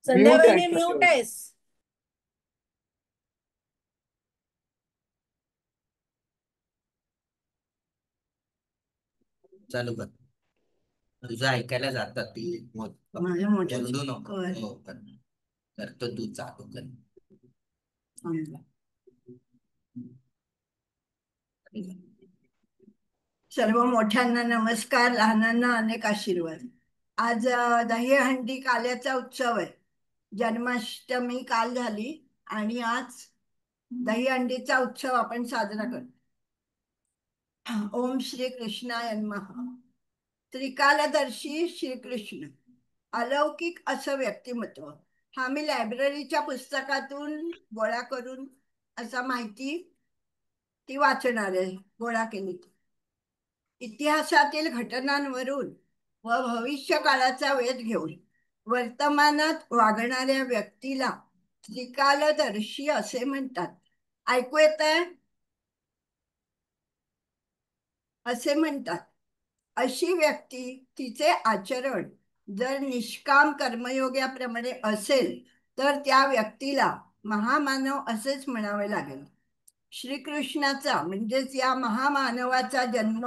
संध्या mute वहिनी आहे mute सगळं. आहेस. चालू कर. तुझं ऐकायला जातात ती माझ्या मोठ्या ओरडू नको. हो, करतो तू चालू कर. सर्व मोठ्यांना नमस्कार, लहानांना अनेक आशीर्वाद. आज दहीहंडी काल्याचा उत्सव आहे. जन्माष्टमी काल झाली आणि आज दहीहंडीचा उत्सव आपण साजरा करतो. ओम श्री कृष्णाय नमः. त्रिकालदर्शी श्रीकृष्ण, अलौकिक असं व्यक्तिमत्व. हा मी लायब्ररीच्या पुस्तकातून गोळा करून असा माहिती ती वाचणार आहे, गोळा केली. इतिहासातील घटनांवरून व भविष्य काळाचा वेध घेऊन वर्तमानात वागणाऱ्या व्यक्तीला त्रिकालदर्शी असे म्हणतात. ऐकू येत आहे? असे म्हणतात. अशी व्यक्ती, तिचे आचरण जर निष्काम कर्मयोगाप्रमाणे असेल तर त्या व्यक्तीला महामानव असेच म्हणावे लागेल. श्रीकृष्णाचा म्हणजेच या महामानवाचा जन्म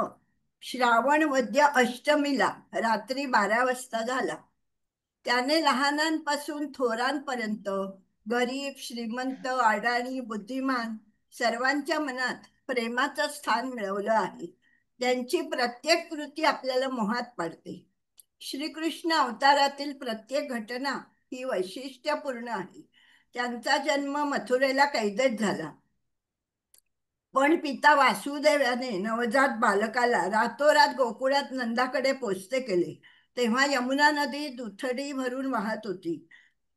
श्रावण वद्य अष्टमीला रात्री 12 वाजता झाला. त्याने लहानांपासून थोरांपर्यंत, गरीब श्रीमंत अडाणी बुद्धिमान सर्वांच्या मनात प्रेमाचं स्थान मिळवलं आहे. त्यांची प्रत्येक कृती आपल्याला मोहात पाडते. श्रीकृष्ण अवतारातील प्रत्येक घटना ही वैशिष्ट्यपूर्ण आहे. त्यांचा जन्म मथुरेला कैदेत झाला, पण पिता वासुदेवाने नवजात बालकाला रातोरात गोकुळात नंदाकडे पोचते केले. तेव्हा यमुना नदी दुथडी भरून वाहत होती.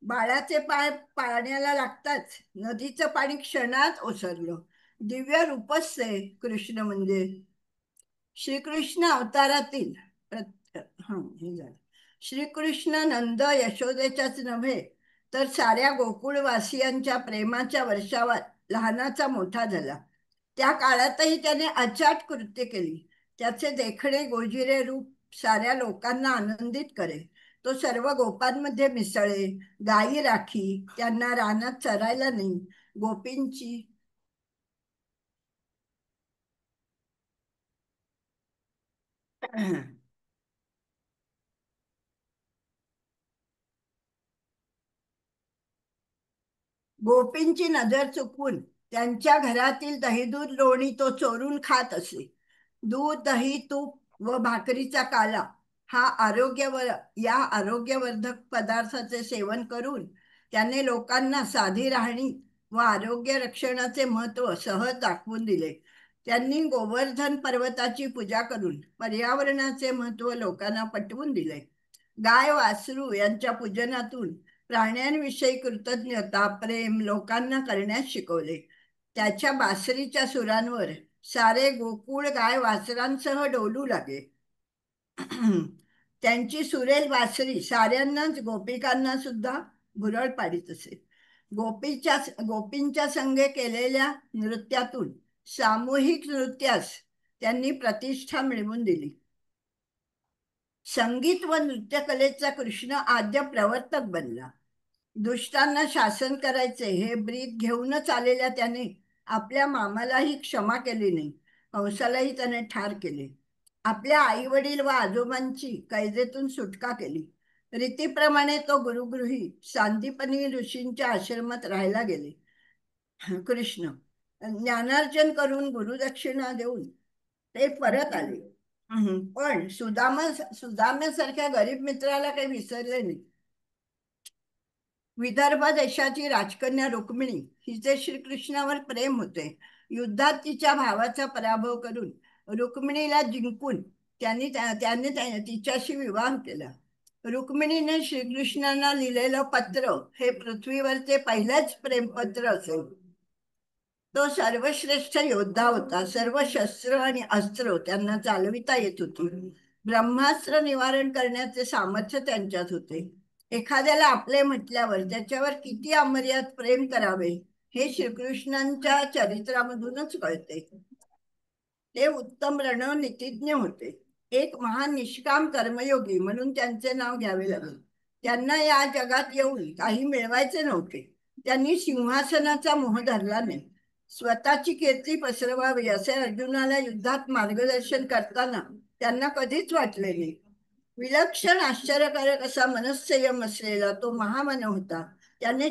बाळाचे पाय पाण्याला लागताच नदीचं पाणी क्षणात ओसरलं. दिव्य रूपच ते कृष्ण म्हणजे. श्रीकृष्ण अवतारातील हे झालं. श्रीकृष्ण नंद यशोदेच्याच नव्हे तर साऱ्या गोकुळवासियांच्या प्रेमाच्या वर्षावात लहानाचा मोठा झाला. त्या काळातही त्याने अचाट कृत्य केली. त्याचे देखणे गोजिरे रूप साऱ्या लोकांना आनंदित करे. तो सर्व गोपांमध्ये मिसळे, गायी राखी, त्यांना रानात चरायला नेई, गोपींची गोपींची नजर चुकवून त्यांच्या घरातील दहीदूध लोणी तो चोरून खात असे. दूध, दही, तूप व भाकरीचा काला हा या आरोग्यवर्धक पदार्थाचे सेवन करून त्याने लोकांना साधी राहणी व आरोग्य रक्षणाचे महत्त्व सहज दाखवून दिले. त्यांनी गोवर्धन पर्वताची पूजा करून पर्यावरणाचे महत्त्व लोकांना पटवून दिले. गाय वासरू यांच्या पूजनातून प्राण्यांविषयी कृतज्ञता प्रेम लोकांना करण्यास शिकवले. त्याच्या बासरीच्या सुरांवर सारे गोकुळ गाय वासरांसह डोलू लागे. त्यांची सुरेल बासरी साऱ्यांनाच गोपिकांना सुद्धा भुरळ पाडित असे. गोपींच्या संगे केलेल्या नृत्यातून सामूहिक नृत्यास त्यांनी प्रतिष्ठा मिळवून दिली. संगीत व नृत्यकलेचा कृष्ण आद्य प्रवर्तक बनला. दुष्टांना शासन करायचे हे ब्रीद घेऊनच आलेल्या त्याने आपल्या मामालाही क्षमा केली नाही. कंसालाही त्याने ठार केले. आपल्या आई वडील व आजोबांची कैदेतून सुटका केली. रीतीप्रमाणे तो गुरुगृही सांदीपनी ऋषींच्या आश्रमात राहायला गेले. कृष्ण ज्ञानार्जन करून गुरुदक्षिणा देऊन ते परत आले. पण सुदाम्यासारख्या गरीब मित्राला काही विसरले नाही. विदर्भ देशाची राजकन्या रुक्मिणी हिचे श्रीकृष्णावर प्रेम होते. युद्धात तिच्या भावाचा पराभव करून रुक्मिणीला जिंकून त्याने तिच्याशी विवाह केला. रुक्मिणीने श्रीकृष्णांना लिहिलेलं पत्र हे पृथ्वीवरचे पहिलेच प्रेमपत्र असेल. तो सर्वश्रेष्ठ योद्धा होता. सर्व शस्त्र आणि अस्त्र त्यांना चालविता येत होती. ब्रह्मास्त्र निवारण करण्याचे सामर्थ्य त्यांच्यात होते. एखाद्याला आपले म्हटल्यावर त्याच्यावर किती अमर्याद प्रेम करावे हे श्रीकृष्णांच्या चरित्रामधूनच कळते. ते उत्तम रणनीतिज्ञ होते. एक महान निष्काम कर्मयोगी म्हणून त्यांचे नाव घ्यावे लागेल. त्यांना या जगात येऊन काही मिळवायचे नव्हते. त्यांनी सिंहासनाचा मोह धरला नाही. स्वतःची कीर्ती पसरवावी असे अर्जुनाला युद्धात मार्गदर्शन करताना त्यांना कधीच वाटले नाही. विलक्षण आश्चर्यकारक असा मनस्संयम असलेला तो महामानव होता. त्याने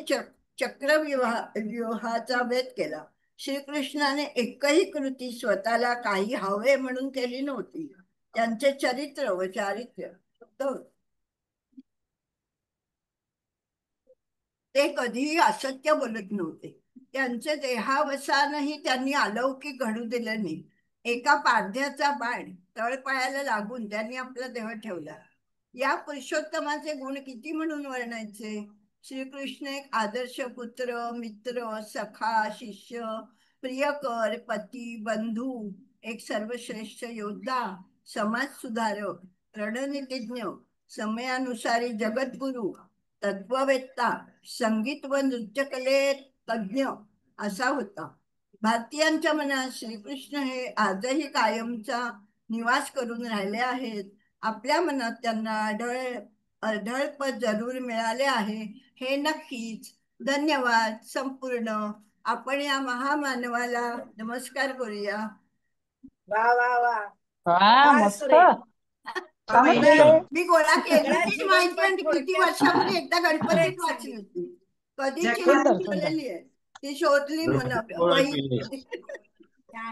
चक्रव्यूहाचा भेद केला. श्रीकृष्णाने एकही कृती स्वतःला काही हवे म्हणून केली नव्हती. त्यांचे चरित्र व चारित्र्य उत्तम. ते कधीही असत्य बोलत नव्हते. त्यांचे देहावसानही त्यांनी अलौकिक घडू दिले नाही. एका पारध्याचा बाण तळपायाला लागून त्यांनी आपला देह ठेवला. या पुरुषोत्तमाचे गुण किती म्हणून वर्णायचे. श्रीकृष्ण एक आदर्श पुत्र, मित्र, सखा, शिष्य, प्रियकर, पती, बंधू, एक सर्वश्रेष्ठ योद्धा, समाज सुधारक, रणनीतिज्ञ, समयानुसारी जगद्गुरु, तत्ववेत्ता, संगीत व नृत्यकलेत तज्ज्ञ असा होता. भारतीयांच्या मनात श्रीकृष्ण हे आजही कायमचा निवास करून राहिले आहेत. आपल्या मनात त्यांना अढळपद जरूर मिळाले आहे, हे नक्कीच. धन्यवाद. संपूर्ण. आपण या महामानवाला नमस्कार करूया. वा वा वा. वा फार मस्त. सुरेख. छानच आपल्या लिहिलंय. मी गोळा सगळ्यात केलेलीच माहिती जीवनपट आणि किती थोडक्यात वर्षापूर्वी एकदा गणपतीत सुरेख वाचली सांगितलं. होती. कधीची जगात सुंदर माहिती सुंदर. ठेवलेली आहे ती, शोधली भरपूर म्हणा गोळा वही. केली.